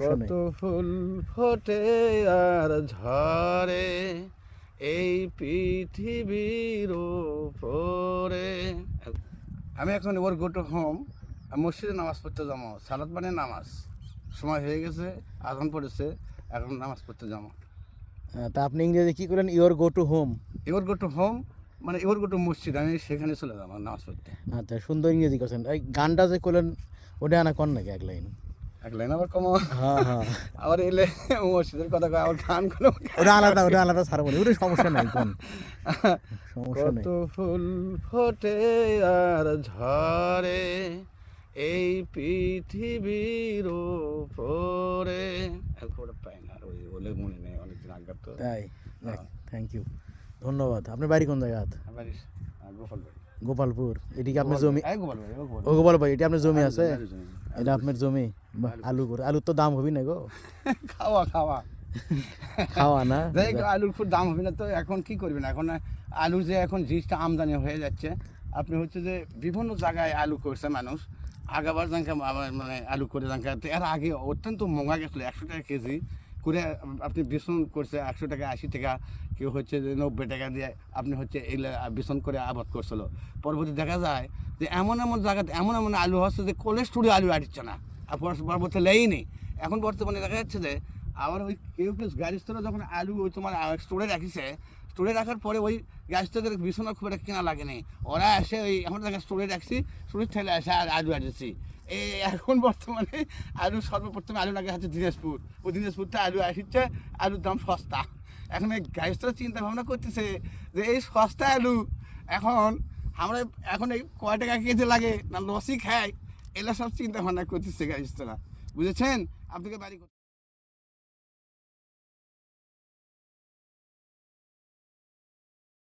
সমস্যা নেই। কত ফুল ফোটে আর ঝরে এই পৃথিবীর উপরে। আমি এখন ওর গো টু হোম, মসজিদে নামাজ পড়তে যাবো, সালাত মানে নামাজ সময় হয়ে গেছে, আজান পড়েছে, এখন নামাজ পড়তে যাবো। তা আপনি ইংরেজি কি করেন? Your go to home. Your go to home মানে ইওর গো টু মসজিদ, আমি সেখানে চলে যাবো নামাজ পড়তে। আচ্ছা, সুন্দর ইংরেজি করছেন। এই গানটা যে করলেন ওটা আনা কর নাকি এক লাইন? এক লাইন আবার কমো, হ্যাঁ হ্যাঁ, আবার এলে মসজিদের কথা কয়, আবার গান কোনো ওটা আলাদা ছাড়া বলি, ওটা সমস্যা নাই, কোন সমস্যা নেই। কত ফুল ফোটে আর ঝরে এই পৃথিবীর উপরে। এরপরে পাই না, আর ওই বলে মনে নেই, অনেকদিন আগের তো। তাই, থ্যাংক ইউ, ধন্যবাদ। আপনার বাড়ি কোন জায়গা? আমার গোপালবাড়ি। গোপালপুর। এটি কি আপনার জমি? গোপালবাড়ি, ও গোপালবাড়ি, এটা আপনার জমি আছে? জমি। এটা আপনার জমি? বাহ, আলু করে, আলুর তো দাম হবি না গো। খাওয়া খাওয়া খাওয়া না? দেখ, আলুর খুব দাম হবে না তো এখন কি করবেন? এখন আলু যে এখন জিনিসটা আমদানি হয়ে যাচ্ছে, আপনি হচ্ছে যে বিভিন্ন জায়গায় আলু করছে মানুষ। আগাবার জাঙ্কা মানে আলু করে জাঙ্কা, এর আগে অত্যন্ত মহঙ্গা গেছিলো, 100 টাকা কেজি করে আপনি বেসন করছে 100 টাকা 80 টাকা, কেউ হচ্ছে যে 90 টাকা দিয়ে আপনি হচ্ছে এগুলো বেসন করে আবাদ করছিল। পরবর্তী দেখা যায় যে এমন এমন জায়গাতে এমন এমন আলু হচ্ছে যে কোলেস্টোরে আলু আসছে না, আর পরবর্তী লেই নেই। এখন বর্তমানে দেখা যাচ্ছে যে আবার ওই কেউ কেউ গাড়ি স্টোরে যখন আলু ওই তোমার স্টোরে রাখিছে, স্টোরে রাখার পরে ওই গ্যাস স্টোরের বিছানা খুব একটা কেনা লাগেনি, ওরা এসে ওই এখন দেখা স্টোরে রাখছি, স্টোরের ঠেলে এসে আর আলু আসছি। এই এখন বর্তমানে আলু সর্বপ্রথমে আলু লাগে হচ্ছে দিনাজপুর, ওই দিনাজপুরটা আলু আসছে, আলুর দাম সস্তা। এখন এই গ্যাস স্টোরে চিন্তা ভাবনা করতেছে যে এই সস্তা আলু এখন আমরা এখন এই কয় টাকা কেজি লাগে না লসই খাই, এগুলো সব চিন্তা ভাবনা করতেছে গ্যাস স্টোরা, বুঝেছেন? আপনাকে বাড়ি